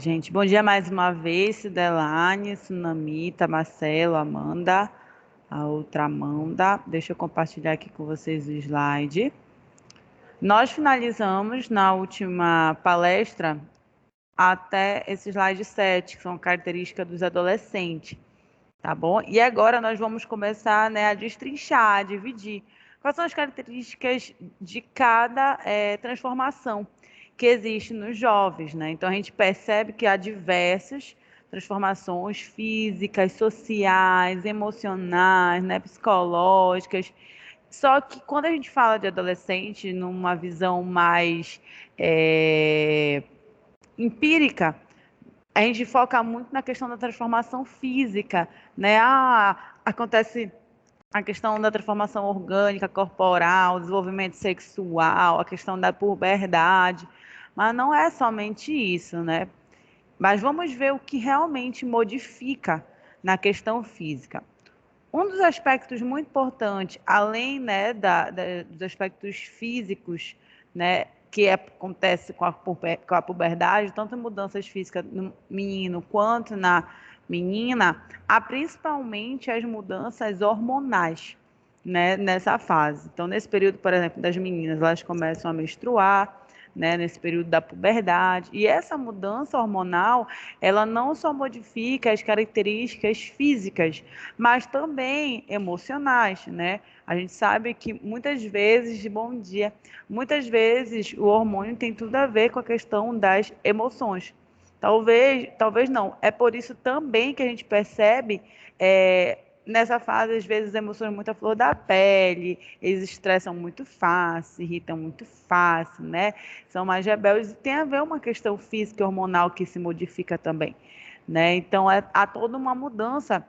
Gente, bom dia mais uma vez, Cidelane, Sunamita, Marcelo, Amanda, a outra Amanda. Deixa eu compartilhar aqui com vocês o slide. Nós finalizamos na última palestra até esse slide 7, que são características dos adolescentes, tá bom? E agora nós vamos começar, né, a destrinchar, a dividir. Quais são as características de cada transformação que existe nos jovens, né? Então a gente percebe que há diversas transformações físicas, sociais, emocionais, né, psicológicas. Só que quando a gente fala de adolescente numa visão mais empírica, a gente foca muito na questão da transformação física, né? Acontece a questão da transformação orgânica, corporal, desenvolvimento sexual, a questão da puberdade, mas não é somente isso, né? Mas vamos ver o que realmente modifica na questão física. Um dos aspectos muito importantes, além, né, dos aspectos físicos, né, que acontece com a puberdade, tanto mudanças físicas no menino quanto na menina, há principalmente as mudanças hormonais, né, nessa fase. Então, nesse período, por exemplo, das meninas, elas começam a menstruar, né, nesse período da puberdade, e essa mudança hormonal, ela não só modifica as características físicas, mas também emocionais, né? A gente sabe que muitas vezes, bom dia, muitas vezes o hormônio tem tudo a ver com a questão das emoções. Talvez não. É por isso também que a gente percebe nessa fase, às vezes, emoções muito à flor da pele, eles estressam muito fácil, irritam muito fácil, né? São mais rebeldes e tem a ver uma questão física e hormonal que se modifica também, né? Então, há toda uma mudança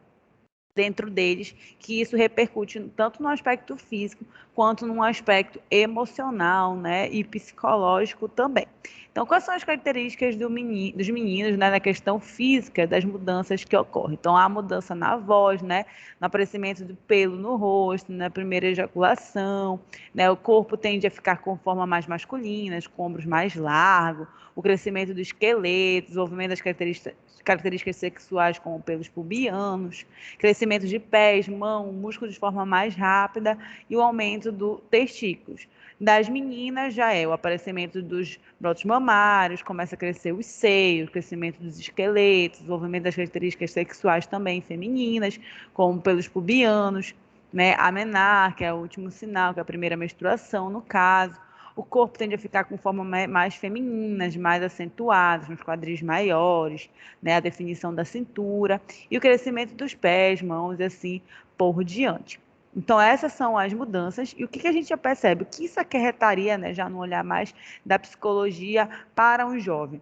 dentro deles, que isso repercute tanto no aspecto físico quanto no aspecto emocional, né, e psicológico também. Então, quais são as características dos meninos, né, na questão física das mudanças que ocorrem? Então, há mudança na voz, né, no aparecimento do pelo no rosto, na primeira ejaculação, né, o corpo tende a ficar com forma mais masculina, com ombros mais largos, o crescimento do esqueleto, desenvolvimento das características sexuais como pelos pubianos, crescimento de pés, mão, músculos de forma mais rápida e o aumento do testículos. Das meninas já é o aparecimento dos brotos mamários, começa a crescer os seios, crescimento dos esqueletos, desenvolvimento das características sexuais também femininas, como pelos pubianos, né? A menarca, que é o último sinal, que é a primeira menstruação, no caso. O corpo tende a ficar com formas mais femininas, mais acentuadas, nos quadris maiores, né? A definição da cintura e o crescimento dos pés, mãos e assim por diante. Então, essas são as mudanças. E o que a gente já percebe? O que isso acarretaria, né, já no olhar mais da psicologia para um jovem?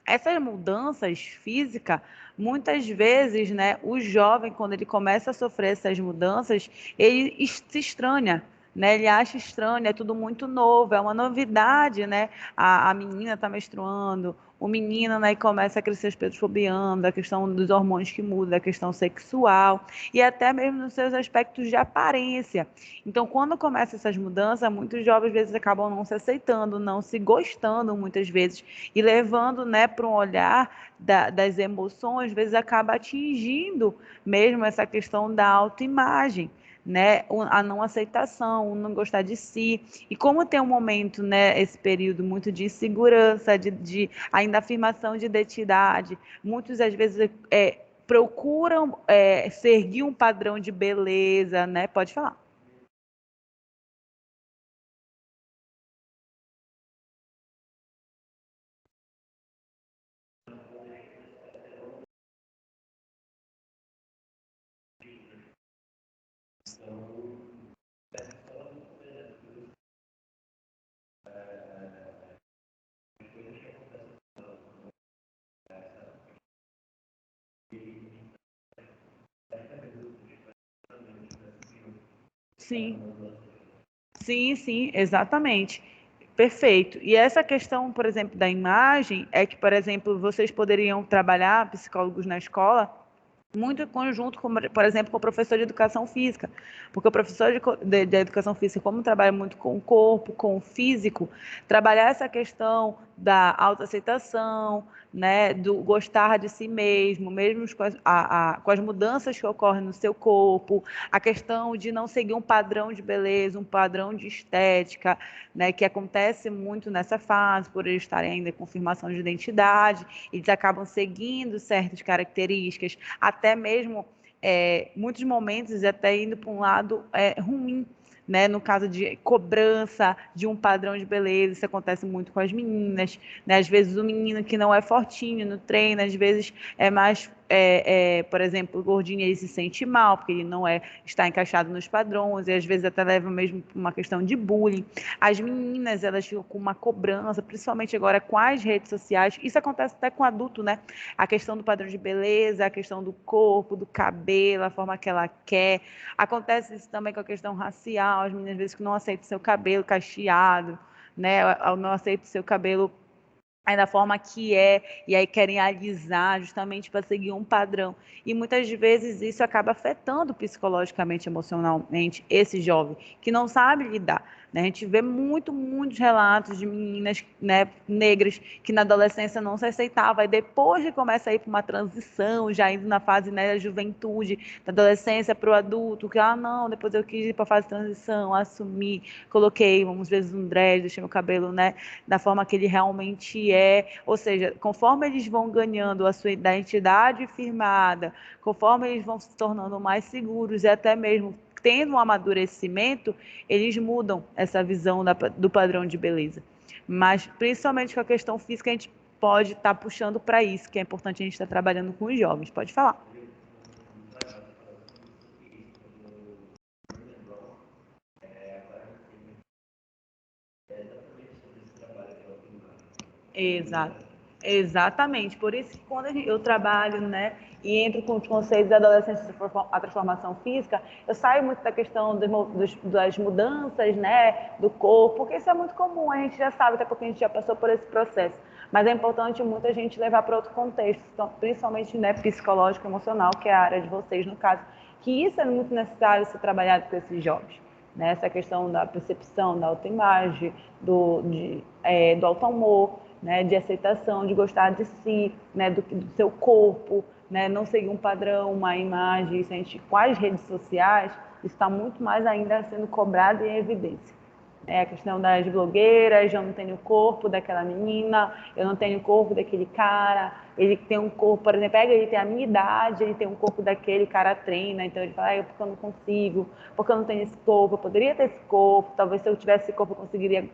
Essas mudanças físicas, muitas vezes, né, o jovem, quando ele começa a sofrer essas mudanças, ele se estranha, né? Ele acha estranho, é tudo muito novo, é uma novidade, né? A menina está menstruando, o menino, né, começa a crescer os peitos fobiando, a questão dos hormônios que mudam, a questão sexual e até mesmo nos seus aspectos de aparência. Então, quando começam essas mudanças, muitos jovens às vezes acabam não se aceitando, não se gostando muitas vezes e levando, né, para um olhar das emoções, às vezes acaba atingindo mesmo essa questão da autoimagem, né, a não aceitação, o não gostar de si. E como tem um momento, né, esse período muito de insegurança, de ainda afirmação de identidade, muitos às vezes procuram seguir um padrão de beleza, né? Pode falar. Sim, sim, exatamente. Perfeito. E essa questão, por exemplo, da imagem, é que, por exemplo, vocês poderiam trabalhar, psicólogos na escola, muito em conjunto, com, por exemplo, com o professor de educação física, porque o professor de educação física, como trabalha muito com o corpo, com o físico, trabalhar essa questão da autoaceitação, né, do gostar de si mesmo com as mudanças que ocorrem no seu corpo, a questão de não seguir um padrão de beleza, um padrão de estética, né, que acontece muito nessa fase, por eles estarem ainda em confirmação de identidade, eles acabam seguindo certas características, até mesmo muitos momentos até indo para um lado ruim, né? No caso de cobrança de um padrão de beleza, isso acontece muito com as meninas, né? Às vezes o menino que não é fortinho no treino, às vezes é mais, por exemplo, o gordinho, ele se sente mal, porque ele não está encaixado nos padrões, e às vezes até leva mesmo para uma questão de bullying. As meninas, elas ficam com uma cobrança, principalmente agora com as redes sociais, isso acontece até com adulto, né? A questão do padrão de beleza, a questão do corpo, do cabelo, a forma que ela quer. Acontece isso também com a questão racial, as meninas às vezes que não aceitam seu cabelo cacheado, né? Não aceitam seu cabelo da forma que e aí querem alisar justamente para seguir um padrão. E muitas vezes isso acaba afetando psicologicamente, emocionalmente esse jovem que não sabe lidar. Né? A gente vê muitos relatos de meninas, né, negras que na adolescência não se aceitavam, e depois que começa a ir para uma transição, já indo na fase, né, da juventude, da adolescência para o adulto, que não, depois eu quis ir para a fase de transição, assumi, coloquei, vamos vezes um dread, deixei meu cabelo, né, da forma que ele realmente ou seja, conforme eles vão ganhando a sua identidade firmada, conforme eles vão se tornando mais seguros e até mesmo tendo um amadurecimento, eles mudam essa visão do padrão de beleza. Mas, principalmente com a questão física, a gente pode estar puxando para isso, que é importante a gente estar trabalhando com os jovens. Pode falar. Exato. Exatamente. Por isso que quando eu trabalho, né, e entro com os conceitos da adolescência, a transformação física, eu saio muito da questão das mudanças, né, do corpo, porque isso é muito comum, a gente já sabe, até porque a gente já passou por esse processo. Mas é importante muito a gente levar para outro contexto, então, principalmente, né, psicológico, emocional, que é a área de vocês, no caso, que isso é muito necessário ser trabalhado com esses jovens. Né? Essa questão da percepção, da autoimagem, do auto-amor, né, de aceitação, de gostar de si, né, do seu corpo, né, não seguir um padrão, uma imagem. Isso a gente, com as redes sociais, está muito mais ainda sendo cobrado em evidência. A questão das blogueiras, eu não tenho o corpo daquela menina, eu não tenho o corpo daquele cara, ele tem um corpo, por exemplo, ele tem a minha idade, ele tem um corpo daquele cara treina, então ele fala, porque eu não consigo, porque eu não tenho esse corpo, eu poderia ter esse corpo, talvez se eu tivesse esse corpo eu conseguiria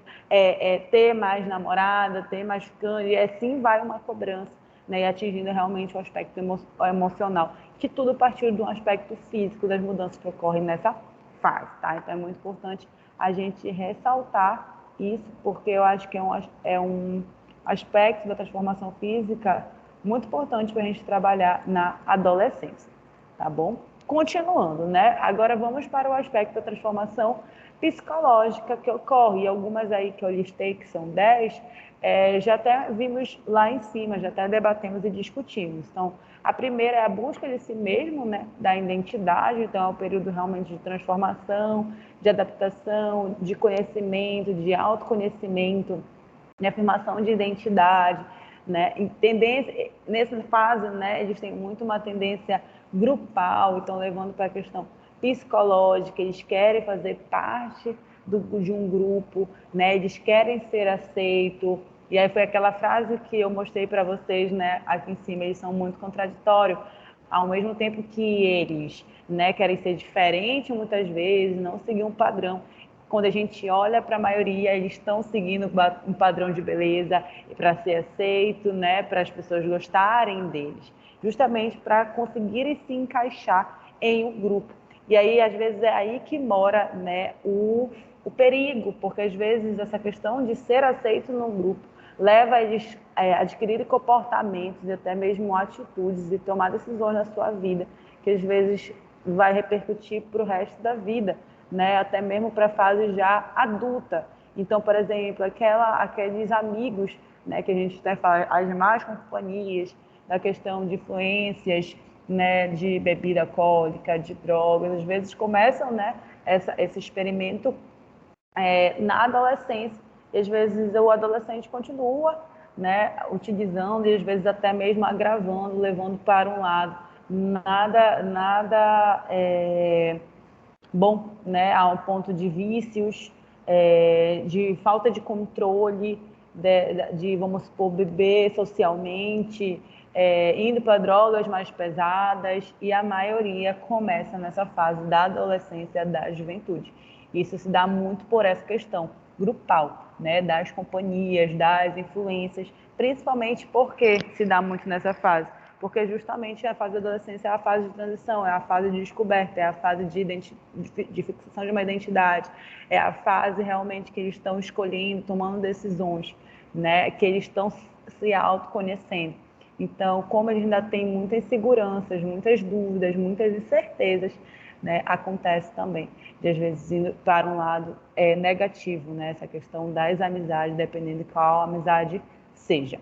ter mais namorada, ter mais cães, e assim vai uma cobrança, né, e atingindo realmente o aspecto emocional, que tudo partiu de um aspecto físico, das mudanças que ocorrem nessa fase, tá? Então é muito importante a gente ressaltar isso, porque eu acho que é um aspecto da transformação física muito importante para a gente trabalhar na adolescência, tá bom? Continuando, né? Agora vamos para o aspecto da transformação psicológica que ocorre, e algumas aí que eu listei, que são 10, já até vimos lá em cima, já até debatemos e discutimos. Então, a primeira é a busca de si mesmo, né, da identidade, então é um período realmente de transformação, de adaptação, de conhecimento, de autoconhecimento, de afirmação de identidade, né? Nessa fase, né, eles têm muito uma tendência grupal, então levando para a questão psicológica, eles querem fazer parte de um grupo, né? Eles querem ser aceitos. E aí foi aquela frase que eu mostrei para vocês, né, aqui em cima, eles são muito contraditórios, ao mesmo tempo que eles, né, querem ser diferentes muitas vezes, não seguir um padrão. Quando a gente olha para a maioria, eles estão seguindo um padrão de beleza para ser aceito, né, para as pessoas gostarem deles, justamente para conseguirem se encaixar em um grupo. E aí, às vezes, é aí que mora, né, o perigo, porque às vezes essa questão de ser aceito num grupo leva eles a adquirir comportamentos e até mesmo atitudes e tomar decisões na sua vida, que às vezes vai repercutir para o resto da vida, né? Até mesmo para a fase já adulta. Então, por exemplo, aqueles amigos, né, que a gente até fala, as más companhias, da questão de influências, né, de bebida alcoólica, de drogas, às vezes começam, né, esse experimento na adolescência. E às vezes o adolescente continua né, utilizando e às vezes até mesmo agravando, levando para um lado. Nada bom, né, ao ponto de vícios, de falta de controle, vamos supor, beber socialmente, indo para drogas mais pesadas, e a maioria começa nessa fase da adolescência, da juventude. Isso se dá muito por essa questão grupal, né, das companhias, das influências, principalmente porque se dá muito nessa fase. Porque justamente a fase da adolescência é a fase de transição, é a fase de descoberta, é a fase de fixação de uma identidade, é a fase realmente que eles estão escolhendo, tomando decisões, né, que eles estão se autoconhecendo. Então, como eles ainda têm muitas inseguranças, muitas dúvidas, muitas incertezas, né, acontece também, de às vezes indo para um lado negativo, né, essa questão das amizades, dependendo de qual amizade seja.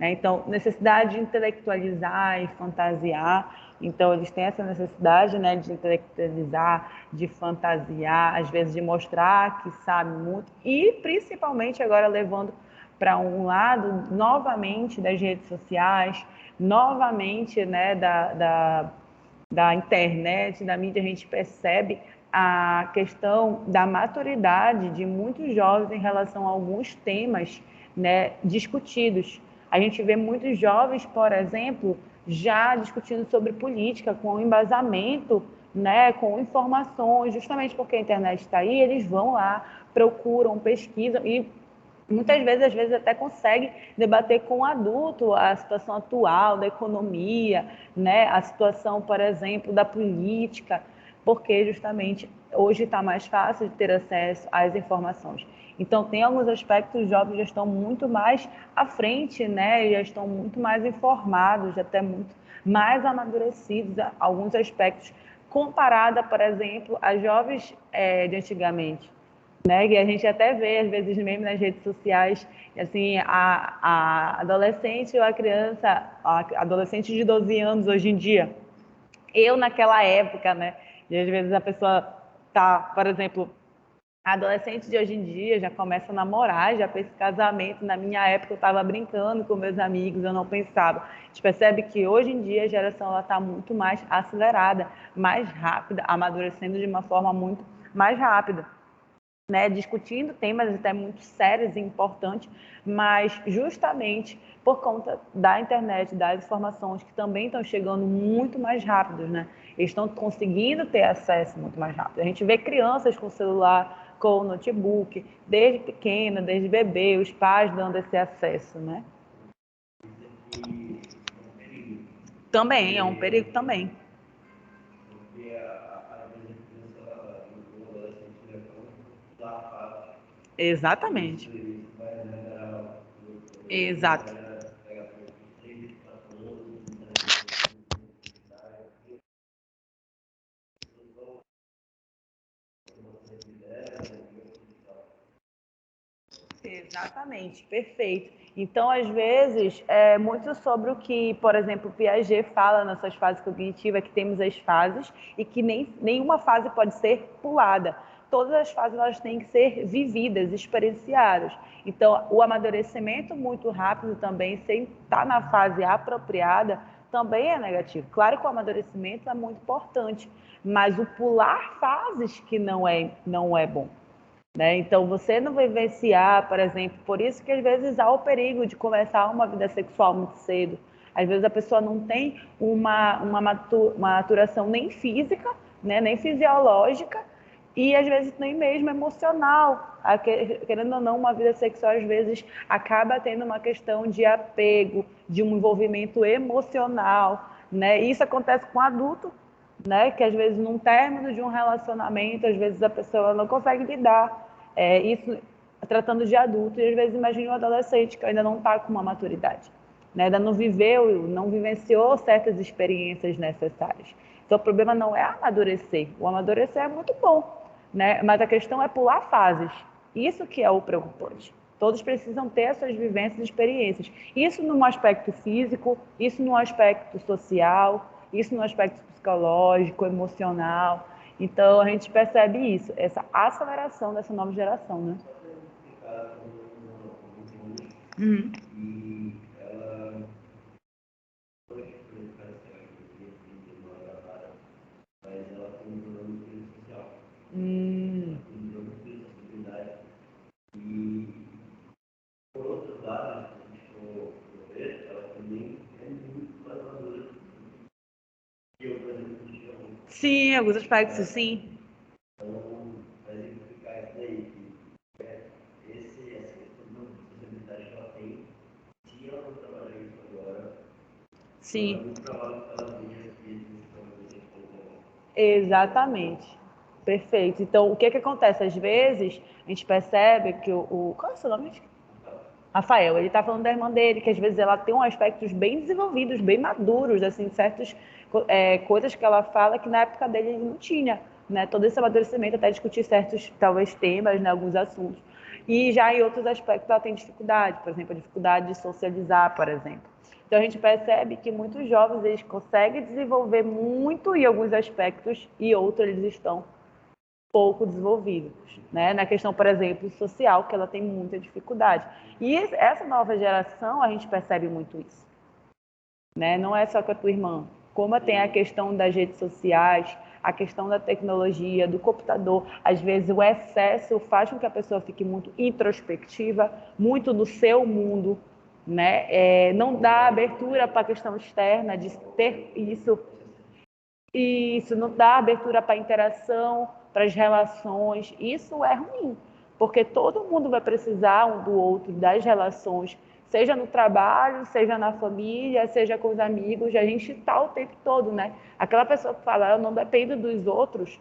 Então, necessidade de intelectualizar e fantasiar. Então, eles têm essa necessidade, né, de intelectualizar, de fantasiar, às vezes de mostrar que sabe muito, e principalmente agora levando para um lado, novamente, das redes sociais, novamente, né, da internet, da mídia, a gente percebe a questão da maturidade de muitos jovens em relação a alguns temas, né, discutidos. A gente vê muitos jovens, por exemplo, já discutindo sobre política, com embasamento, né, com informações, justamente porque a internet está aí, eles vão lá, procuram, pesquisam e muitas vezes, às vezes, até consegue debater com o adulto a situação atual da economia, né, a situação, por exemplo, da política, porque justamente hoje está mais fácil de ter acesso às informações. Então, tem alguns aspectos, os jovens já estão muito mais à frente, né? Já estão muito mais informados, até muito mais amadurecidos, alguns aspectos, comparada, por exemplo, a jovens de antigamente, né? Que a gente até vê, às vezes, mesmo nas redes sociais, assim, a adolescente ou a criança, a adolescente de 12 anos hoje em dia, eu naquela época, né? E às vezes a pessoa tá, por exemplo, a adolescente de hoje em dia já começa a namorar, já pensa em casamento. Na minha época eu estava brincando com meus amigos, eu não pensava. A gente percebe que hoje em dia a geração está muito mais acelerada, mais rápida, amadurecendo de uma forma muito mais rápida, né, discutindo temas até muito sérios e importantes, mas justamente por conta da internet, das informações que também estão chegando muito mais rápidos, né? Eles estão conseguindo ter acesso muito mais rápido. A gente vê crianças com celular, com notebook, desde pequena, desde bebê, os pais dando esse acesso, né? Também, é um perigo também. Exatamente. Exato. Exatamente, perfeito. Então, às vezes, é muito sobre o que, por exemplo, Piaget fala nas suas fases cognitivas, que temos as fases e que nenhuma fase pode ser pulada. Todas as fases elas têm que ser vividas, experienciadas. Então, o amadurecimento muito rápido também, sem estar na fase apropriada, também é negativo. Claro que o amadurecimento é muito importante, mas o pular fases que não é bom. Né? Então, você não vivenciar, por exemplo, por isso que às vezes há o perigo de começar uma vida sexual muito cedo. Às vezes a pessoa não tem uma maturação nem física, né? Nem fisiológica, e às vezes nem mesmo emocional. Querendo ou não, uma vida sexual às vezes acaba tendo uma questão de apego, de um envolvimento emocional. Né? E isso acontece com adulto, né? Que às vezes num término de um relacionamento, às vezes a pessoa não consegue lidar. Isso tratando de adulto, e às vezes imagine um adolescente que ainda não está com uma maturidade, né? Ainda não viveu, não vivenciou certas experiências necessárias. Então o problema não é amadurecer, o amadurecer é muito bom, né? Mas a questão é pular fases, isso que é o preocupante. Todos precisam ter as suas vivências e experiências. Isso num aspecto físico, isso num aspecto social, isso no aspecto psicológico, emocional. Então, a gente percebe isso, essa aceleração dessa nova geração, né? Uhum. Sim, alguns aspectos, sim. Então, para exemplificar isso daí, essa questão de responsabilidade que ela tem, se ela não trabalhar isso agora, Sim. é muito provável que ela venha aqui você colocou. Exatamente. Perfeito. Então, o que acontece? Às vezes, a gente percebe que qual é o seu nome? Rafael, ele está falando da irmã dele, que às vezes ela tem um aspectos bem desenvolvidos, bem maduros, assim, certas coisas que ela fala que na época dele ele não tinha, né? Todo esse amadurecimento, até discutir certos, talvez, temas, né? Alguns assuntos. E já em outros aspectos ela tem dificuldade, por exemplo, a dificuldade de socializar, por exemplo. Então a gente percebe que muitos jovens eles conseguem desenvolver muito em alguns aspectos e outros eles estão pouco desenvolvidos, né? Na questão, por exemplo, social, que ela tem muita dificuldade. E essa nova geração, a gente percebe muito isso, né? Não é só com a tua irmã. Como tem a questão das redes sociais, a questão da tecnologia, do computador, às vezes o excesso faz com que a pessoa fique muito introspectiva, muito no seu mundo, né? Não dá abertura para a questão externa de ter isso. Isso não dá abertura para a interação, para as relações. Isso é ruim, porque todo mundo vai precisar um do outro, das relações, seja no trabalho, seja na família, seja com os amigos. A gente está o tempo todo, né? Aquela pessoa que fala, eu não dependo dos outros,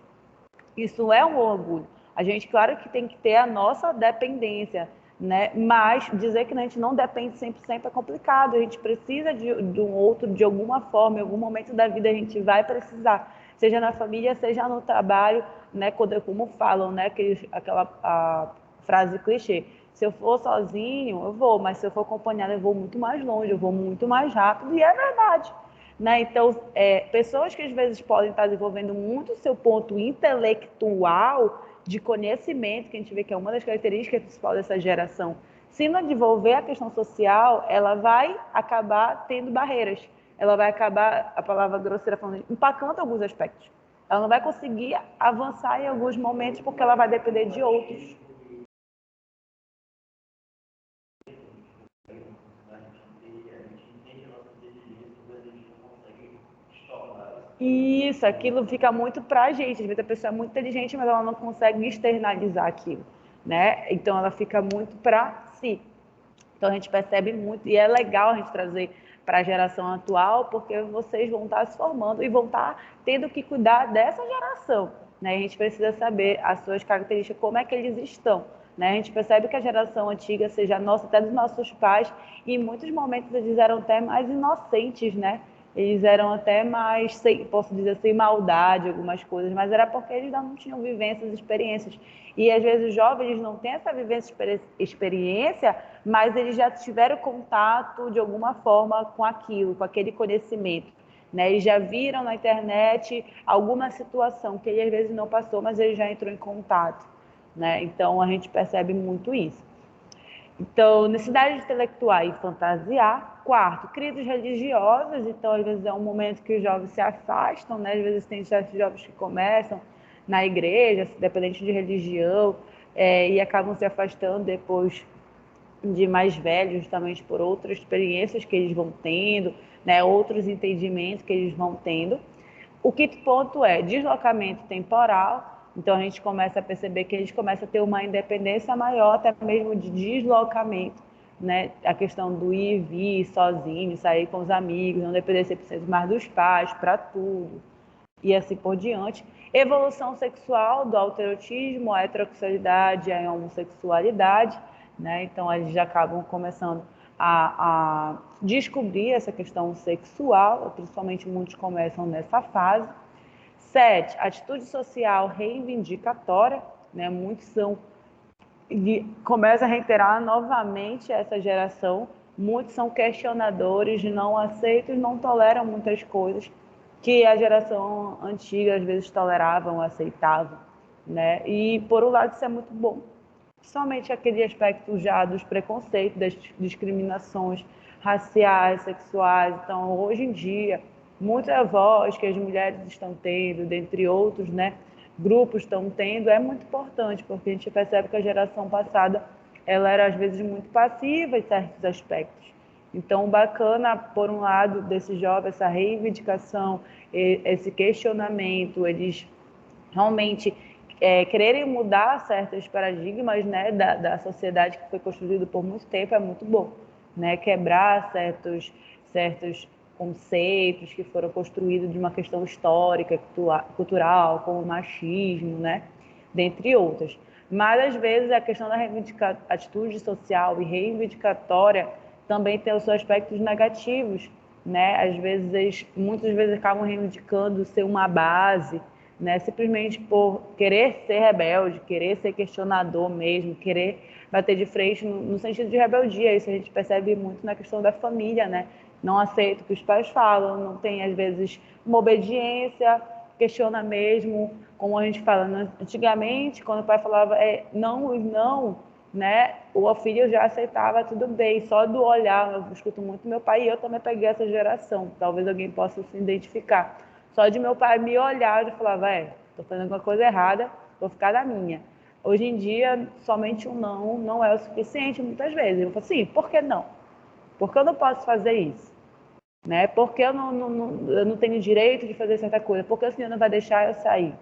isso é um orgulho. A gente, claro que tem que ter a nossa dependência, né? Mas dizer que a gente não depende sempre é complicado. A gente precisa de um outro de alguma forma, em algum momento da vida a gente vai precisar, seja na família, seja no trabalho, né? Como falam, né? A frase clichê. Se eu for sozinho, eu vou, mas se eu for acompanhado, eu vou muito mais longe, eu vou muito mais rápido, e é verdade. Né? Então, pessoas que às vezes podem estar desenvolvendo muito o seu ponto intelectual de conhecimento, que a gente vê que é uma das características principais dessa geração, se não desenvolver a questão social, ela vai acabar tendo barreiras. Ela vai acabar, a palavra grosseira falando, empacando alguns aspectos. Ela não vai conseguir avançar em alguns momentos porque ela vai depender de outros. Isso, aquilo fica muito para a gente. Às vezes a pessoa é muito inteligente, mas ela não consegue externalizar aquilo, né? Então ela fica muito para si. Então a gente percebe muito, e é legal a gente trazer para a geração atual, porque vocês vão estar se formando e vão estar tendo que cuidar dessa geração, né? A gente precisa saber as suas características, como é que eles estão, né? A gente percebe que a geração antiga, seja nossa, até dos nossos pais, em muitos momentos eles eram até mais inocentes, né? Eles eram até mais, posso dizer, sem maldade, algumas coisas, mas era porque eles não tinham vivências, experiências. E às vezes os jovens não têm essa vivência, experiência, mas eles já tiveram contato de alguma forma com aquilo, com aquele conhecimento. Né? Eles já viram na internet alguma situação que ele às vezes não passou, mas ele já entrou em contato. Né? Então a gente percebe muito isso. Então, necessidade intelectual e fantasiar. Quarto, crises religiosas. Então, às vezes é um momento que os jovens se afastam, né? Às vezes tem certos jovens que começam na igreja, dependente de religião, e acabam se afastando depois de mais velhos, justamente por outras experiências que eles vão tendo, né? Outros entendimentos que eles vão tendo. O quinto ponto é deslocamento temporal. Então, a gente começa a perceber que a gente começa a ter uma independência maior, até mesmo de deslocamento, né? A questão do ir e vir sozinho, sair com os amigos, não depender 100% mais dos pais para tudo, e assim por diante. Evolução sexual do autoerotismo, a heterossexualidade, a homossexualidade, né? Então, eles já acabam começando a descobrir essa questão sexual, principalmente muitos começam nessa fase. 7, atitude social reivindicatória, né? Muitos começam a reiterar novamente essa geração, muitos são questionadores, não aceitam, não toleram muitas coisas que a geração antiga às vezes toleravam, aceitavam, né? E por um lado isso é muito bom, principalmente aquele aspecto já dos preconceitos, das discriminações raciais, sexuais. Então, hoje em dia, muita voz que as mulheres estão tendo, dentre outros, né, grupos estão tendo, é muito importante, porque a gente percebe que a geração passada ela era às vezes muito passiva em certos aspectos. Então, bacana, por um lado, desse jovem, essa reivindicação, esse questionamento, eles realmente quererem mudar certos paradigmas, né, da sociedade que foi construído por muito tempo é muito bom, né? Quebrar certos conceitos que foram construídos de uma questão histórica, cultural, como o machismo, né? Dentre outras. Mas, às vezes, a questão da atitude social e reivindicatória também tem os seus aspectos negativos, né? Às vezes, muitas vezes acabam reivindicando ser uma base, né? Simplesmente por querer ser rebelde, querer ser questionador mesmo, querer bater de frente no sentido de rebeldia. Isso a gente percebe muito na questão da família, né? Não aceita o que os pais falam, não tem, às vezes, uma obediência, questiona mesmo, como a gente fala, né? Antigamente, quando o pai falava não, não, né? O filho já aceitava tudo bem, só do olhar. Eu escuto muito meu pai e eu também peguei essa geração, talvez alguém possa se identificar. Só de meu pai me olhar, eu já falava, tô fazendo alguma coisa errada, vou ficar na minha. Hoje em dia, somente um não é o suficiente, muitas vezes. Eu falo assim, por que não? Por que eu não posso fazer isso? Né? Por que eu não tenho direito de fazer certa coisa? Por que o senhor não vai deixar eu sair?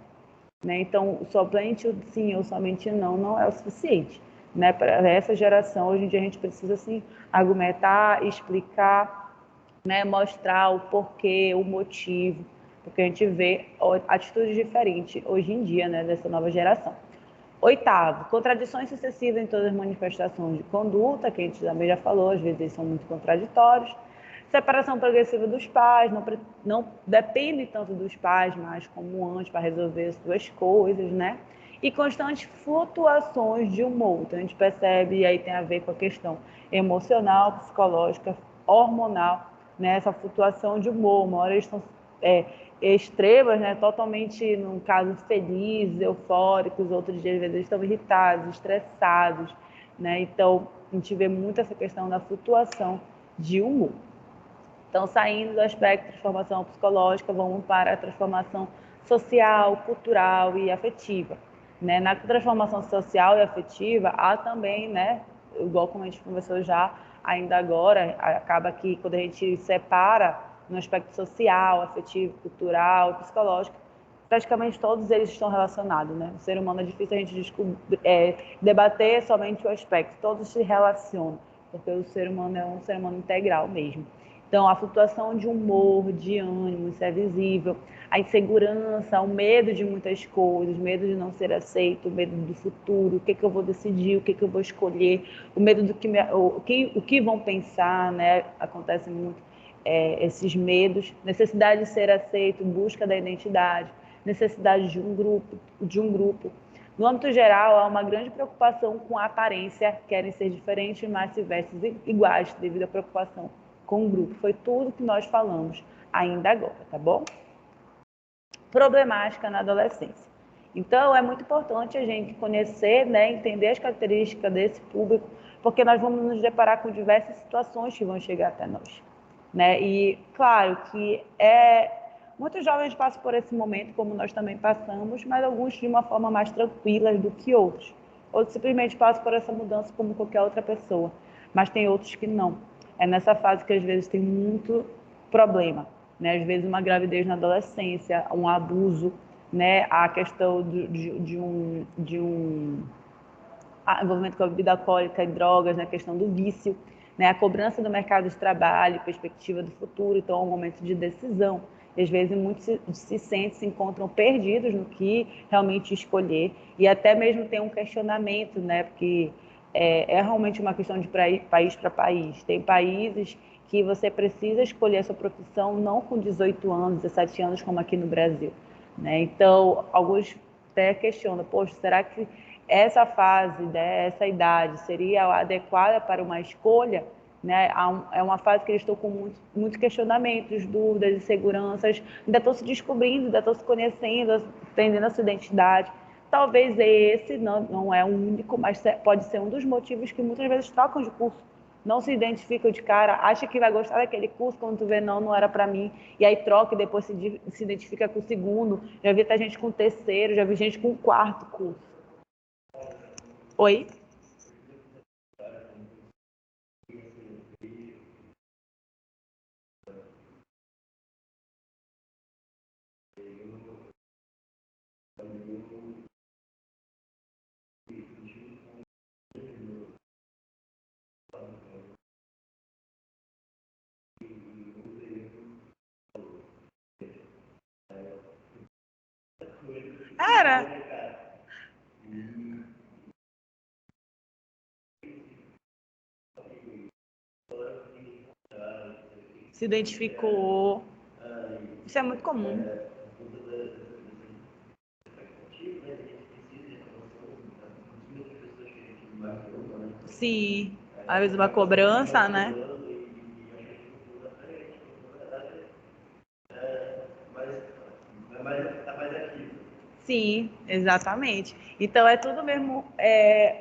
Né? Então, somente o sim ou somente não é o suficiente. Né? Para essa geração, hoje em dia, a gente precisa assim, argumentar, explicar, né? Mostrar o porquê, o motivo, porque a gente vê atitudes diferentes hoje em dia, né? Dessa nova geração. Oitavo, contradições sucessivas em todas as manifestações de conduta, que a gente também já falou, às vezes eles são muito contraditórios. Separação progressiva dos pais, não depende tanto dos pais mais como antes para resolver as suas coisas, né? E constantes flutuações de humor. Então a gente percebe, e aí tem a ver com a questão emocional, psicológica, hormonal, né? Essa flutuação de humor. Uma hora eles estão extremas, né? Totalmente, no caso, felizes, eufóricos, outros dias, às vezes, estão irritados, estressados, né? Então, a gente vê muito essa questão da flutuação de humor. Então, saindo do aspecto de transformação psicológica, vamos para a transformação social, cultural e afetiva. Né? Na transformação social e afetiva, há também, né, igual como a gente conversou já, ainda agora, acaba que quando a gente separa no aspecto social, afetivo, cultural e psicológico, praticamente todos eles estão relacionados. Né? O ser humano é difícil a gente debater somente o aspecto, todos se relacionam, porque o ser humano é um ser humano integral mesmo. Então, a flutuação de humor, de ânimo, isso é visível. A insegurança, o medo de muitas coisas, o medo de não ser aceito, o medo do futuro, o que eu vou decidir, o que eu vou escolher, o medo do o que vão pensar, né? Acontece muito esses medos, necessidade de ser aceito, busca da identidade, necessidade de um grupo. No âmbito geral, há uma grande preocupação com a aparência, querem ser diferentes, mas se vestem iguais, devido à preocupação com o grupo. Foi tudo que nós falamos ainda agora, tá bom? Problemática na adolescência. Então, é muito importante a gente conhecer, né, entender as características desse público, porque nós vamos nos deparar com diversas situações que vão chegar até nós. Né? E, claro, que muitos jovens passam por esse momento, como nós também passamos, mas alguns de uma forma mais tranquila do que outros. Outros simplesmente passam por essa mudança como qualquer outra pessoa, mas tem outros que não. É nessa fase que às vezes tem muito problema, né? Às vezes uma gravidez na adolescência, um abuso, né? A questão de um envolvimento com a bebida alcoólica e drogas, na questão do vício, né? A cobrança do mercado de trabalho, perspectiva do futuro, então é um momento de decisão. E às vezes muitos se encontram perdidos no que realmente escolher e até mesmo tem um questionamento, né? Porque é realmente uma questão de país para país. Tem países que você precisa escolher a sua profissão não com 18 anos, 17 anos, como aqui no Brasil. Né? Então, alguns até questionam, poxa, será que essa fase, né, essa idade seria adequada para uma escolha? Né? É uma fase que eles estão com muitos questionamentos, dúvidas, inseguranças, ainda estão se descobrindo, ainda estão se conhecendo, entendendo a sua identidade. Talvez esse não é o único, mas pode ser um dos motivos que muitas vezes trocam de curso. Não se identificam de cara, acha que vai gostar daquele curso, quando tu vê, não era para mim. E aí troca e depois se identifica com o segundo. Já vi até gente com o terceiro, já vi gente com o quarto curso. Oi? Era. Se identificou. Isso é muito comum. Sim, às vezes uma cobrança, né? Sim, exatamente. Então é tudo mesmo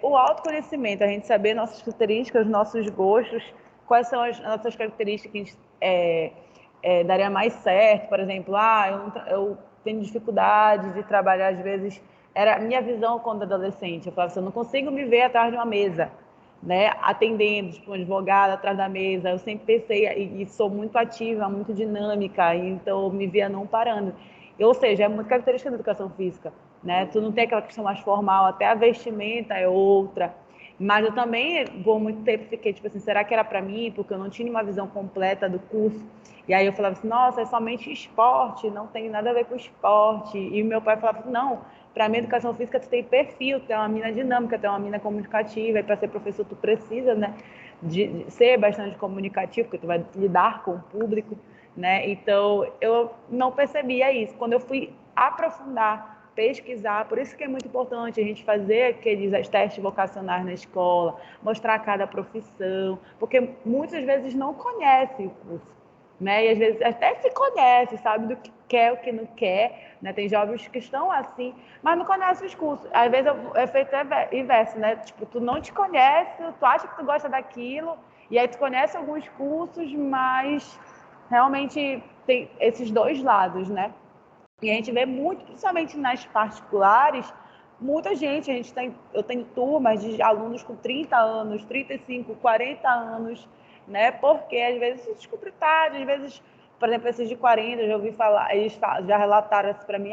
o autoconhecimento, a gente saber nossas características, nossos gostos, quais são as nossas características que a gente daria mais certo. Por exemplo, eu tenho dificuldade de trabalhar às vezes. Era a minha visão quando adolescente. Eu falava assim, eu não consigo me ver atrás de uma mesa, né, atendendo, tipo, um advogado atrás da mesa. Eu sempre pensei, e sou muito ativa, muito dinâmica, então eu me via não parando. Ou seja, é muito característica da educação física, né? Tu não tem aquela questão mais formal, até a vestimenta é outra. Mas eu também, por muito tempo, fiquei tipo assim, será que era para mim? Porque eu não tinha uma visão completa do curso. E aí eu falava assim, nossa, é somente esporte, não tem nada a ver com esporte. E meu pai falava assim, não, para mim, educação física, tu tem perfil, tu é uma mina dinâmica, tu é uma mina comunicativa, e para ser professor tu precisa, né, de ser bastante comunicativo, porque tu vai lidar com o público, né? Então, eu não percebia isso. Quando eu fui aprofundar, pesquisar, por isso que é muito importante a gente fazer aqueles testes vocacionais na escola, mostrar cada profissão, porque muitas vezes não conhece o curso, né? E às vezes até se conhece, sabe do que quer, o que não quer, né? Tem jovens que estão assim, mas não conhecem os cursos. Às vezes é feito inverso, né? Tipo, tu não te conhece, tu acha que tu gosta daquilo, e aí tu conhece alguns cursos, mas realmente tem esses dois lados, né? E a gente vê muito, principalmente nas particulares, muita gente, eu tenho turmas de alunos com 30 anos, 35, 40 anos, né? Porque às vezes se descobre tarde, às vezes, por exemplo, esses de 40, eu já ouvi falar, eles já relataram assim para mim,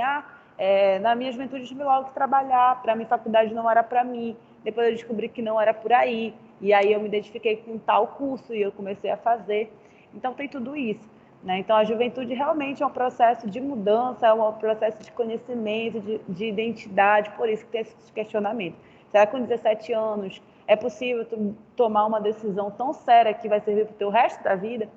na minha juventude eu tive logo que trabalhar, para mim faculdade não era para mim, depois eu descobri que não era por aí, e aí eu me identifiquei com tal curso e eu comecei a fazer. Então tem tudo isso. Né? Então, a juventude realmente é um processo de mudança, é um processo de conhecimento, de identidade, por isso que tem esse questionamento. Será que com 17 anos é possível tu tomar uma decisão tão séria que vai servir para o teu resto da vida?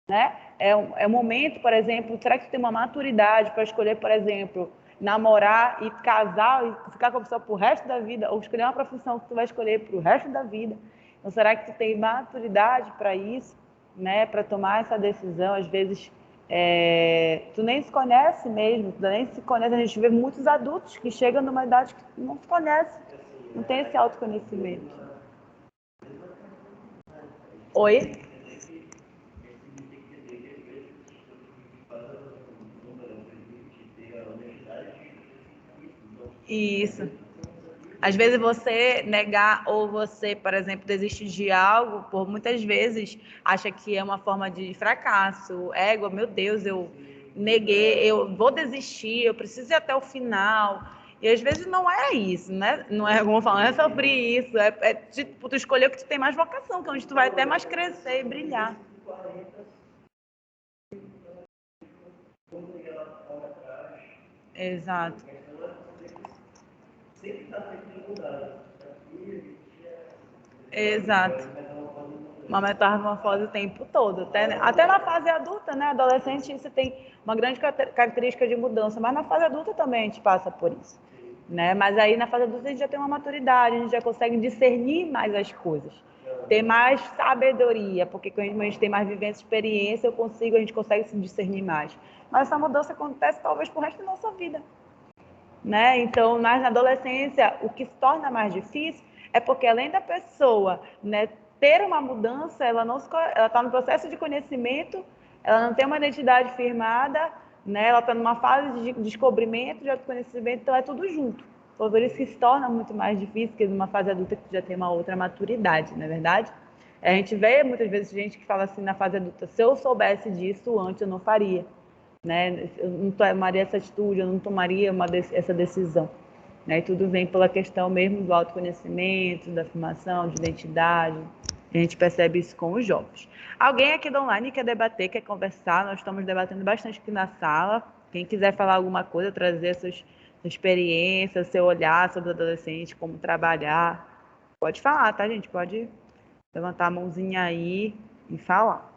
Né? É um momento, por exemplo, será que tu tem uma maturidade para escolher, por exemplo, namorar e casar e ficar com a pessoa para o resto da vida, ou escolher uma profissão que tu vai escolher para o resto da vida? Então, será que tu tem maturidade para isso? Né, para tomar essa decisão? Às vezes tu nem se conhece mesmo, tu nem se conhece. A gente vê muitos adultos que chegam numa idade que não se conhece, não tem esse autoconhecimento. Oi? Isso. Às vezes você negar ou você, por exemplo, desistir de algo, por muitas vezes acha que é uma forma de fracasso, ego, meu Deus, eu neguei, eu vou desistir, eu preciso ir até o final. E às vezes não é isso, né? Não é como falar, não é sobre isso, é tipo, tu escolher o que tu tem mais vocação, que é onde tu vai até mais crescer e brilhar. Exato. Exato. Uma metamorfose o tempo todo, até na fase adulta, né? Adolescente, você tem uma grande característica de mudança, mas na fase adulta também a gente passa por isso, né? Mas aí na fase adulta a gente já tem uma maturidade, a gente já consegue discernir mais as coisas, ter mais sabedoria, porque quando a gente tem mais vivência, experiência, a gente consegue se discernir mais. Mas essa mudança acontece talvez pro resto da nossa vida, né? Então, na adolescência, o que se torna mais difícil é porque, além da pessoa, né, ter uma mudança, ela está no processo de conhecimento, ela não tem uma identidade firmada, né? Ela está numa fase de descobrimento, de autoconhecimento, então é tudo junto. Então, por isso que se torna muito mais difícil que numa fase adulta que já tem uma outra maturidade, não é verdade? A gente vê muitas vezes gente que fala assim na fase adulta, se eu soubesse disso antes, eu não faria. né? Eu não tomaria essa atitude, eu não tomaria essa decisão. Né? E tudo vem pela questão mesmo do autoconhecimento, da afirmação, de identidade. A gente percebe isso com os jovens. Alguém aqui do online quer debater, quer conversar? Nós estamos debatendo bastante aqui na sala. Quem quiser falar alguma coisa, trazer sua experiência, seu olhar sobre o adolescente, como trabalhar, pode falar, tá, gente? Pode levantar a mãozinha aí e falar.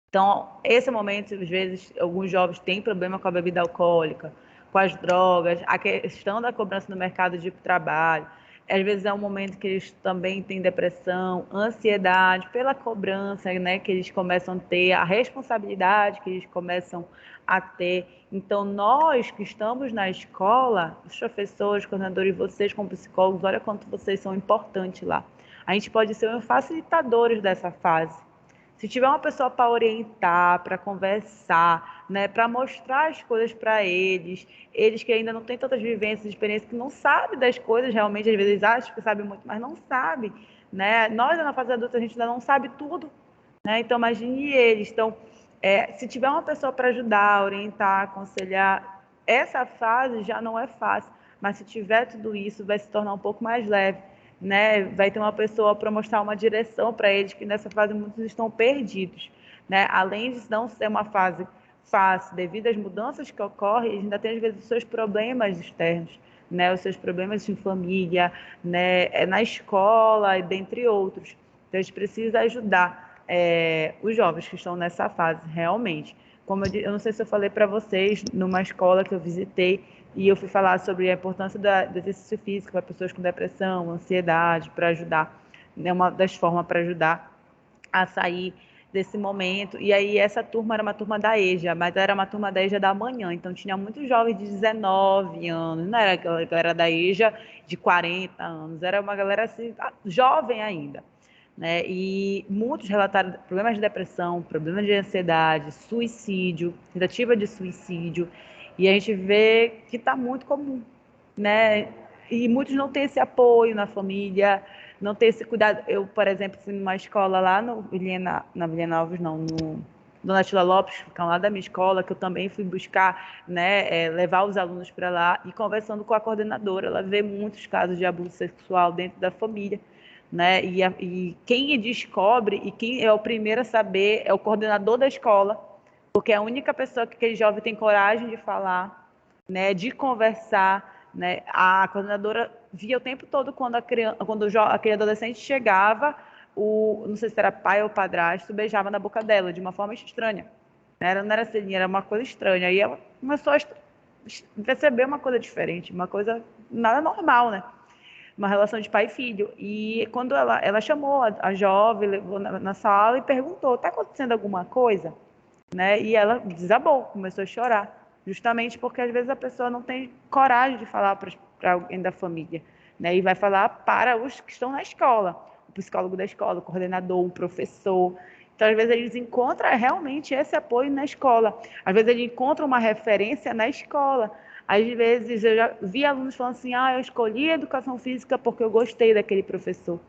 Então, esse momento, às vezes, alguns jovens têm problema com a bebida alcoólica, com as drogas, a questão da cobrança no mercado de trabalho. Às vezes é um momento que eles também têm depressão, ansiedade, pela cobrança, né, que eles começam a ter, a responsabilidade que eles começam a ter. Então, nós que estamos na escola, os professores, coordenadores, vocês como psicólogos, olha quanto vocês são importantes lá. A gente pode ser um facilitadores dessa fase. Se tiver uma pessoa para orientar, para conversar, né, para mostrar as coisas para eles, eles que ainda não têm tantas vivências, experiências, que não sabem das coisas, realmente, às vezes acham que sabem muito, mas não sabem, né? Nós, na fase adulta, a gente ainda não sabe tudo, né? Então, imagine eles. Então, se tiver uma pessoa para ajudar, orientar, aconselhar, essa fase já não é fácil, mas se tiver tudo isso, vai se tornar um pouco mais leve, né? Vai ter uma pessoa para mostrar uma direção para eles, que nessa fase muitos estão perdidos, né? Além de não ser uma fase fácil, devido às mudanças que ocorrem, eles ainda tem às vezes os seus problemas externos, né? Os seus problemas em família, né? Na escola e dentre outros. Então a gente precisa ajudar os jovens que estão nessa fase realmente. Como eu não sei se eu falei para vocês numa escola que eu visitei, e eu fui falar sobre a importância do exercício físico para pessoas com depressão, ansiedade, para ajudar, né, uma das formas para ajudar a sair desse momento. E aí essa turma era uma turma da EJA, mas era uma turma da EJA da manhã, então tinha muitos jovens de 19 anos, não era aquela galera da EJA de 40 anos, era uma galera assim, jovem ainda. Né? E muitos relataram problemas de depressão, problemas de ansiedade, suicídio, tentativa de suicídio, e a gente vê que está muito comum, né? E muitos não têm esse apoio na família, não têm esse cuidado. Eu, por exemplo, fui numa escola lá no Vilhena, na Vilhena Alves, não, no Dona Tila Lopes, que é lá da minha escola, que eu também fui buscar, né, levar os alunos para lá, e conversando com a coordenadora, ela vê muitos casos de abuso sexual dentro da família, né? E quem descobre e quem é o primeiro a saber é o coordenador da escola, porque é a única pessoa que aquele jovem tem coragem de falar, né, de conversar, né? A coordenadora via o tempo todo quando aquele adolescente chegava, não sei se era pai ou padrasto, beijava na boca dela de uma forma estranha. Não era assim, era uma coisa estranha. Aí ela começou a perceber uma coisa diferente, uma coisa nada normal, né? Uma relação de pai e filho. E quando ela chamou a jovem, levou na sala e perguntou: está acontecendo alguma coisa? Né? E ela desabou, começou a chorar, justamente porque às vezes a pessoa não tem coragem de falar para alguém da família, né? E vai falar para os que estão na escola, o psicólogo da escola, o coordenador, o professor. Então, às vezes, eles encontram realmente esse apoio na escola. Às vezes, eles encontram uma referência na escola. Às vezes, eu já vi alunos falando assim: eu escolhi a educação física porque eu gostei daquele professor.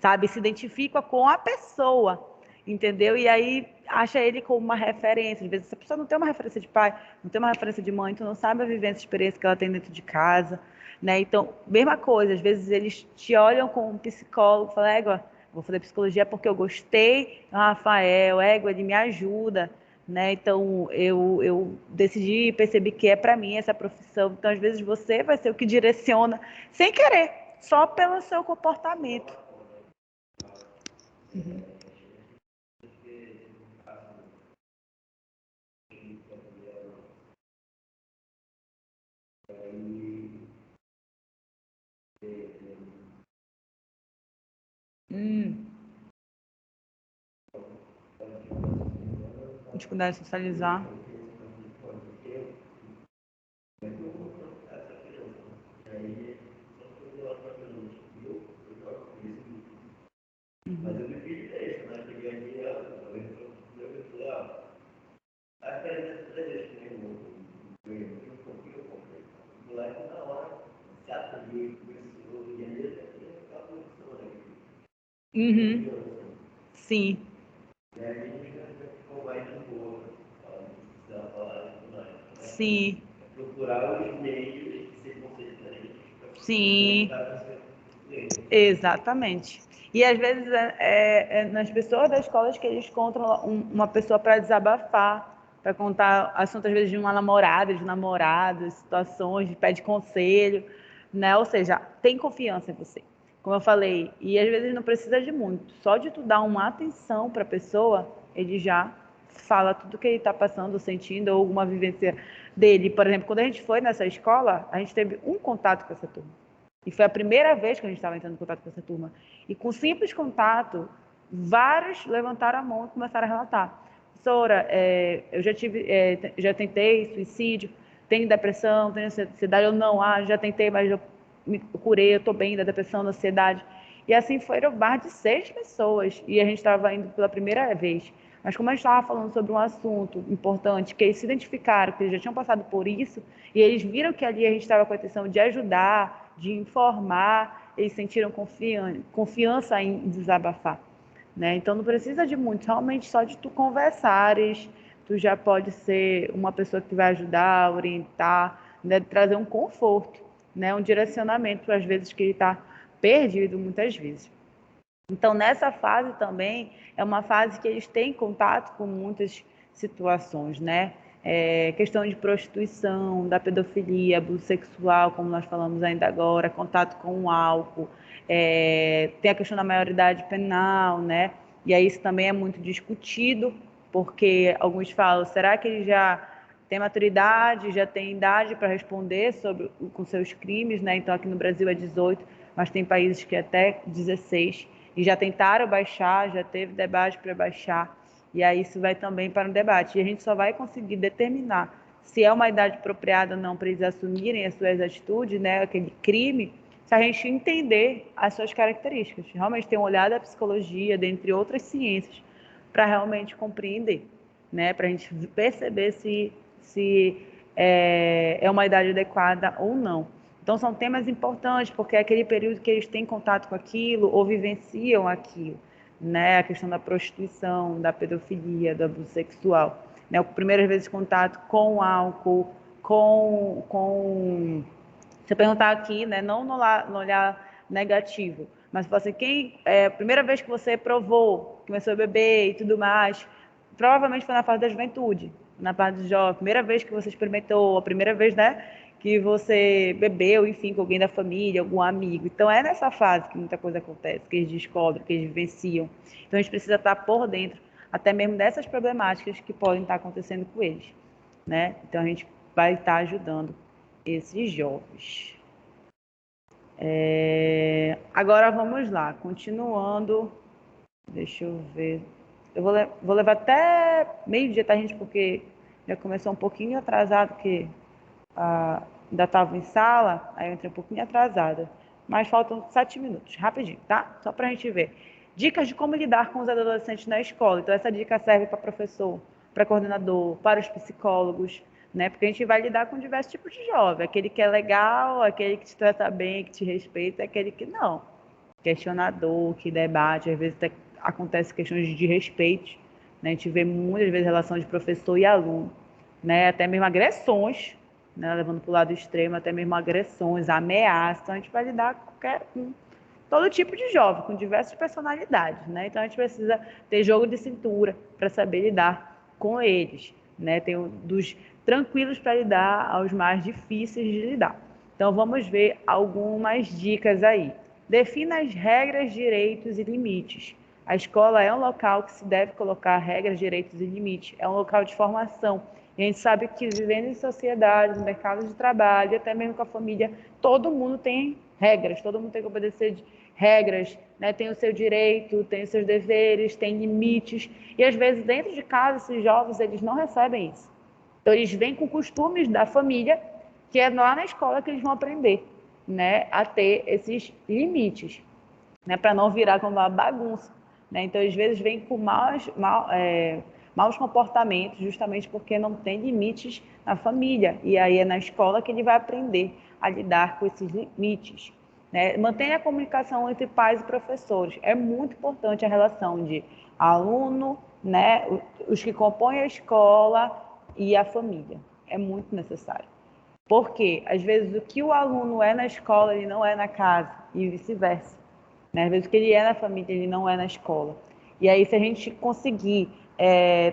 Sabe? Se identifica com a pessoa, entendeu? E aí acha ele como uma referência. Às vezes essa pessoa não tem uma referência de pai, não tem uma referência de mãe, tu não sabe a vivência, a experiência que ela tem dentro de casa, né? Então, mesma coisa, às vezes eles te olham como um psicólogo, falam, égua, vou fazer psicologia porque eu gostei do Rafael, égua, ele me ajuda, né? Então, eu decidi, percebi que é para mim essa profissão. Então, às vezes você vai ser o que direciona, sem querer, só pelo seu comportamento. Uhum. Hum. Dificuldade de socializar. Mas eu me fiz isso, né? Cheguei aqui, eu falei, a diferença é isso, né? O moleque na hora se atraiu, começou, e aí ele ficava professor aqui. Uhum. Sim. E aí a gente ficou mais de boa, Sim, procurar os meios de ser conscientes sim, para conectar com os clientes. exatamente. E às vezes é nas pessoas da escola que eles encontram uma pessoa para desabafar, para contar assuntos, às vezes, de uma namorada, de namorados, situações, de pede conselho, né? Ou seja, tem confiança em você. Como eu falei, e às vezes não precisa de muito. Só de tu dar uma atenção para a pessoa, ele já fala tudo que ele está passando, sentindo, ou alguma vivência dele. Por exemplo, quando a gente foi nessa escola, a gente teve um contato com essa turma. E foi a primeira vez que a gente estava entrando em contato com essa turma. E com simples contato, vários levantaram a mão e começaram a relatar. Professora, eu já tentei suicídio, tenho depressão, tenho ansiedade, eu não, já tentei, mas eu me curei, eu estou bem da depressão, da ansiedade. E assim foram mais de 6 pessoas, e a gente estava indo pela primeira vez. Mas como a gente estava falando sobre um assunto importante, que eles se identificaram, que eles já tinham passado por isso, e eles viram que ali a gente estava com a intenção de ajudar, de informar, eles sentiram confiança em desabafar. Né? Então não precisa de muito, realmente só de tu conversares, tu já pode ser uma pessoa que vai ajudar, orientar, né? Trazer um conforto, né? Um direcionamento, às vezes, que ele está perdido, muitas vezes. Então, nessa fase também, é uma fase que eles têm contato com muitas situações, né? Questão de prostituição, da pedofilia, abuso sexual, como nós falamos ainda agora, contato com o álcool, tem a questão da maioridade penal, né? E aí isso também é muito discutido, porque alguns falam, será que ele já tem maturidade, já tem idade para responder com seus crimes, né? Então, aqui no Brasil é 18, mas tem países que é até 16, e já tentaram baixar, já teve debate para baixar, e aí isso vai também para um debate. E a gente só vai conseguir determinar se é uma idade apropriada ou não para eles assumirem as suas atitudes, né, aquele crime, se a gente entender as suas características. Realmente ter um olhar da psicologia, dentre outras ciências, para realmente compreender, né, para a gente perceber se é uma idade adequada ou não. Então, são temas importantes, porque é aquele período que eles têm contato com aquilo ou vivenciam aquilo, né? A questão da prostituição, da pedofilia, do abuso sexual. Né? Primeiras vezes contato com álcool, com... Se eu perguntar aqui, né? Não no olhar negativo, mas se você, a primeira vez que você provou, começou a beber e tudo mais, provavelmente foi na fase da juventude, na fase do jovem, primeira vez que você experimentou, a primeira vez, né? Que você bebeu, enfim, com alguém da família, algum amigo. Então, é nessa fase que muita coisa acontece, que eles descobrem, que eles vivenciam. Então, a gente precisa estar por dentro, até mesmo dessas problemáticas que podem estar acontecendo com eles, né? Então, a gente vai estar ajudando esses jovens. Agora, vamos lá, continuando. Deixa eu ver. Eu vou levar até meio-dia, tá, gente? Porque já começou um pouquinho atrasado, porque ainda estava em sala, aí eu entrei um pouquinho atrasada. Mas faltam 7 minutos, rapidinho, tá? Só para a gente ver. Dicas de como lidar com os adolescentes na escola. Então, essa dica serve para professor, para coordenador, para os psicólogos, né? Porque a gente vai lidar com diversos tipos de jovem. Aquele que é legal, aquele que te trata bem, que te respeita, aquele que não. Questionador, que debate, às vezes até acontece questões de respeito, né? A gente vê muitas vezes relação de professor e aluno, né? Até mesmo agressões, né? Levando para o lado extremo, até mesmo agressões, ameaças. Então, a gente vai lidar com todo tipo de jovem, com diversas personalidades, né? Então, a gente precisa ter jogo de cintura para saber lidar com eles, né? Tem dos tranquilos para lidar aos mais difíceis de lidar. Então, vamos ver algumas dicas aí. Defina as regras, direitos e limites. A escola é um local que se deve colocar regras, direitos e limites. É um local de formação. E a gente sabe que vivendo em sociedade, no mercado de trabalho, até mesmo com a família, todo mundo tem regras, todo mundo tem que obedecer regras, né? Tem o seu direito, tem os seus deveres, tem limites. E às vezes dentro de casa, esses jovens, eles não recebem isso. Então eles vêm com costumes da família, que é lá na escola que eles vão aprender, né, a ter esses limites, né, para não virar como uma bagunça, né? Então às vezes vêm com maus comportamentos, justamente porque não tem limites na família, e aí é na escola que ele vai aprender a lidar com esses limites, né? Mantenha a comunicação entre pais e professores. É muito importante a relação de aluno, né, os que compõem a escola e a família. é muito necessário. Porque, às vezes, o que o aluno é na escola, ele não é na casa, e vice-versa. Né? Às vezes, o que ele é na família, ele não é na escola. E aí, se a gente conseguir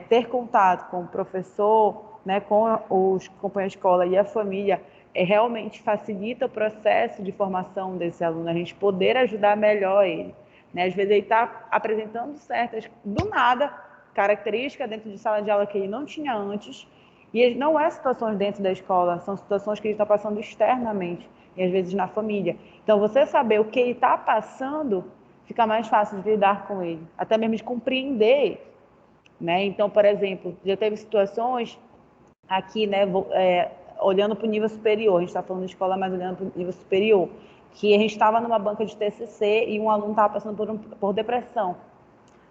ter contato com o professor, né, com os companheiros de escola e a família, realmente facilita o processo de formação desse aluno, a gente poder ajudar melhor ele. Né? Às vezes, ele está apresentando certas, do nada, características dentro de sala de aula que ele não tinha antes, e não é situações dentro da escola, são situações que ele está passando externamente, e às vezes na família. Então, você saber o que ele está passando, fica mais fácil de lidar com ele, até mesmo de compreender. Né? Então, por exemplo, já teve situações aqui, né, olhando para o nível superior, a gente está falando de escola, mas olhando para o nível superior, que a gente estava numa banca de TCC e um aluno estava passando por depressão.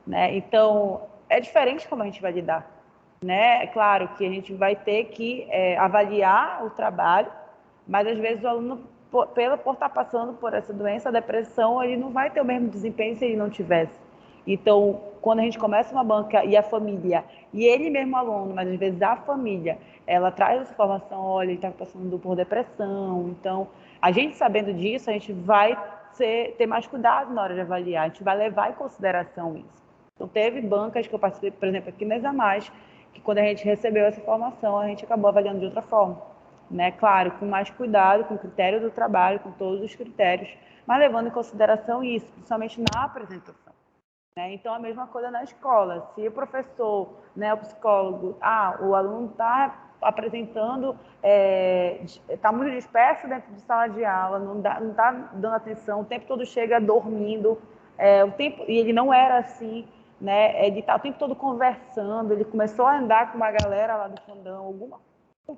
Né? Então, é diferente como a gente vai lidar. Né? É claro que a gente vai ter que avaliar o trabalho, mas às vezes o aluno, por estar passando por essa doença, a depressão, ele não vai ter o mesmo desempenho se ele não tivesse. Então, quando a gente começa uma banca e a família, e ele mesmo aluno, mas às vezes a família, ela traz essa informação, olha, ele está passando por depressão. Então, a gente sabendo disso, a gente vai ter mais cuidado na hora de avaliar, a gente vai levar em consideração isso. Então, teve bancas que eu participei, por exemplo, aqui nas AMAS, que quando a gente recebeu essa informação, a gente acabou avaliando de outra forma. Né? Claro, com mais cuidado, com o critério do trabalho, com todos os critérios, mas levando em consideração isso, principalmente na apresentação. Né? Então, a mesma coisa na escola. Se o professor, né, o psicólogo, o aluno está apresentando, está muito disperso dentro de sala de aula, não está dando atenção, o tempo todo chega dormindo, e ele não era assim, né? Ele está o tempo todo conversando, ele começou a andar com uma galera lá do fundão,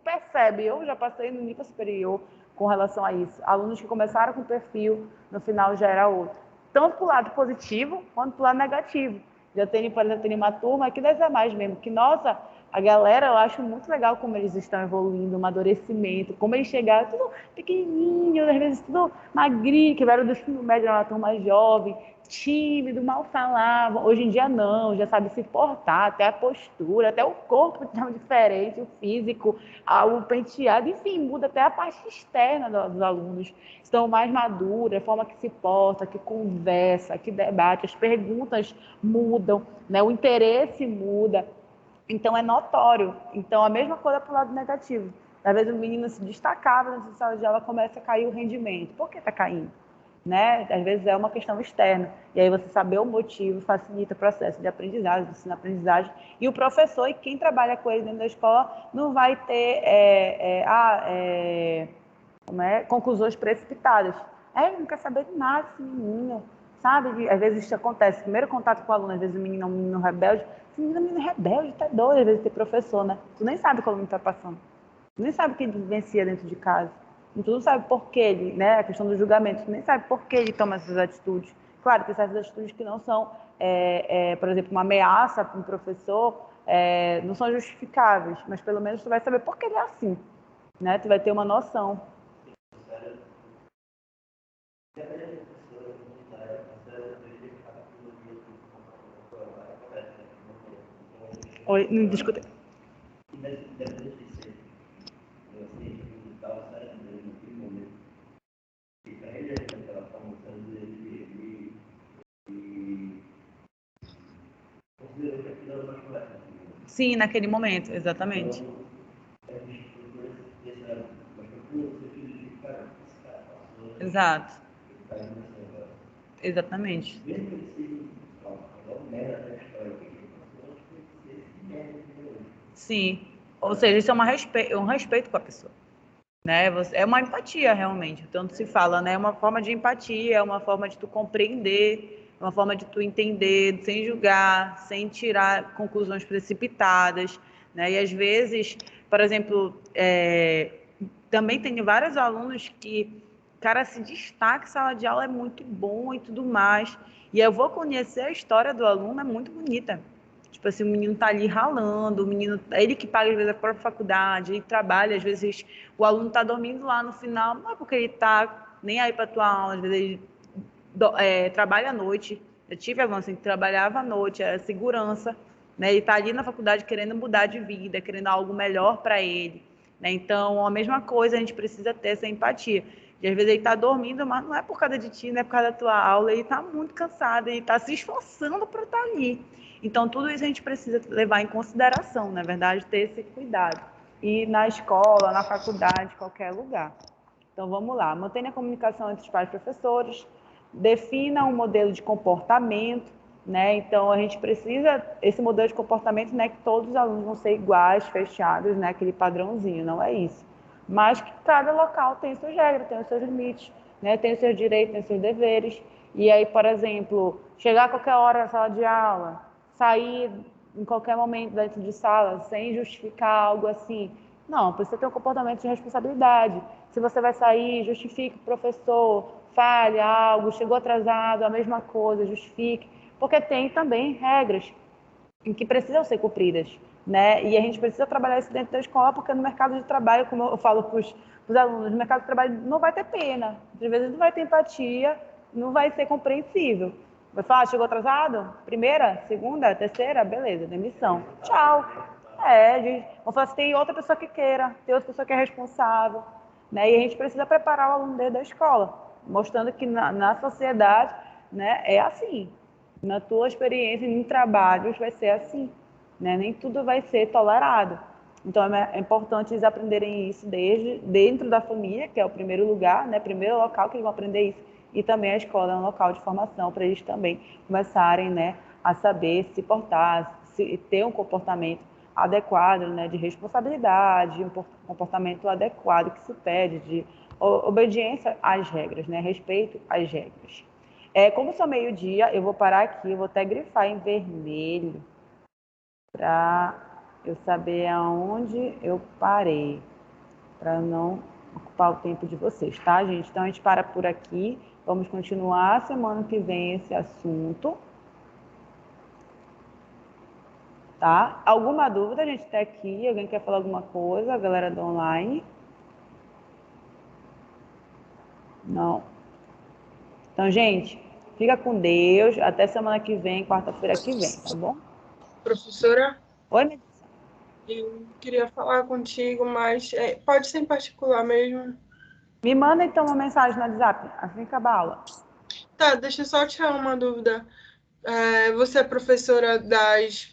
percebe, eu já passei no nível superior com relação a isso. Alunos que começaram com perfil, no final já era outro. Tanto para o lado positivo, quanto para o lado negativo. Já tem, por exemplo, uma turma aqui das AMAs mesmo, que, nossa, a galera, eu acho muito legal como eles estão evoluindo, o amadurecimento, como eles chegaram, tudo pequenininho, às vezes tudo magrinho, que vieram do ensino médio, uma turma jovem, tímido, mal falava. Hoje em dia não, já sabe se portar, até a postura, até o corpo está diferente, o físico, o penteado, enfim, muda até a parte externa dos alunos. Estão mais maduros, a forma que se porta, que conversa, que debate, as perguntas mudam, né? O interesse muda. Então, é notório. Então, a mesma coisa para o lado negativo. Às vezes, o menino se destacava nessa sala de aula, começa a cair o rendimento. Por que está caindo? Né? Às vezes, é uma questão externa. E aí, você saber o motivo facilita o processo de aprendizagem, de ensino-aprendizagem. E o professor e quem trabalha com ele dentro da escola não vai ter conclusões precipitadas. Ele não quer saber de nada, esse menino. Sabe? Às vezes isso acontece. Primeiro contato com o aluno, às vezes o menino é um menino rebelde. Esse menino é um menino rebelde, tá doido, às vezes tem professor, né? Tu nem sabe o que o aluno está passando. Tu nem sabe o que ele vivencia dentro de casa. E tu não sabe por que ele, né? A questão do julgamento, tu nem sabe por que ele toma essas atitudes. Claro, tem certas atitudes que não são, por exemplo, uma ameaça para um professor, não são justificáveis, mas pelo menos tu vai saber por que ele é assim, né? Tu vai ter uma noção. Oi, não discute. Sim, naquele momento, exatamente. Exato. Exatamente. Sim. Ou seja, isso é um respeito com a pessoa. Né? É uma empatia, realmente. Tanto se fala, né? É uma forma de empatia, é uma forma de tu compreender, é uma forma de tu entender, sem julgar, sem tirar conclusões precipitadas. Né? E às vezes, por exemplo, também tem vários alunos que, cara, se destaca, sala de aula é muito bom e tudo mais. E eu vou conhecer a história do aluno, é muito bonita. Tipo assim, o menino tá ali ralando, o menino, ele que paga às vezes a própria faculdade, ele trabalha, às vezes o aluno tá dormindo lá no final, não é porque ele tá nem aí para tua aula, às vezes ele trabalha à noite. Eu tive aluno assim, que trabalhava à noite, era segurança, né? Ele tá ali na faculdade querendo mudar de vida, querendo algo melhor para ele. né? Então, a mesma coisa, a gente precisa ter essa empatia. E às vezes ele está dormindo, mas não é por causa de ti, não é por causa da tua aula, ele está muito cansado, ele está se esforçando para estar ali. Então, tudo isso a gente precisa levar em consideração, na verdade, ter esse cuidado. E na escola, na faculdade, qualquer lugar. Então, vamos lá. Mantenha a comunicação entre os pais e professores, defina um modelo de comportamento, né? Então, a gente precisa, esse modelo de comportamento, né, que todos os alunos vão ser iguais, fechados, né, aquele padrãozinho, não é isso. Mas que cada local tem suas regras, tem os seus limites, né, tem os seus direitos, tem os seus deveres. E aí, por exemplo, chegar a qualquer hora na sala de aula, sair em qualquer momento dentro de sala, sem justificar algo assim. Não, precisa ter um comportamento de responsabilidade. Se você vai sair, justifique o professor, fale algo, chegou atrasado, a mesma coisa, justifique. Porque tem também regras em que precisam ser cumpridas, né? E a gente precisa trabalhar isso dentro da escola, porque no mercado de trabalho, como eu falo para os alunos, no mercado de trabalho não vai ter pena, às vezes não vai ter empatia, não vai ser compreensível. Vai falar, chegou atrasado? Primeira, segunda, terceira, beleza, demissão. Tchau. Vou falar se tem outra pessoa que queira, tem outra pessoa que é responsável, né? E a gente precisa preparar o aluno desde a escola, mostrando que na sociedade, né, é assim. Na tua experiência em trabalhos vai ser assim, né? Nem tudo vai ser tolerado. Então é importante eles aprenderem isso desde dentro da família, que é o primeiro lugar, né? Primeiro local que eles vão aprender isso, e também a escola é um local de formação para eles também começarem, né, a saber se portar, ter um comportamento adequado, né, de responsabilidade, um comportamento adequado que se pede de obediência às regras, né? Respeito às regras. Como são meio-dia, eu vou parar aqui, eu vou até grifar em vermelho para eu saber aonde eu parei, para não ocupar o tempo de vocês, tá, gente? Então, a gente para por aqui, vamos continuar semana que vem esse assunto, tá? Alguma dúvida, a gente está aqui, alguém quer falar alguma coisa, a galera do online? Não. Então, gente, fica com Deus, até semana que vem, quarta-feira que vem, tá bom? Professora, Oi, Melissa. eu queria falar contigo, mas pode ser em particular mesmo. Me manda então uma mensagem no WhatsApp, assim que acabar a aula. Tá, deixa eu só tirar uma dúvida. Você é professora das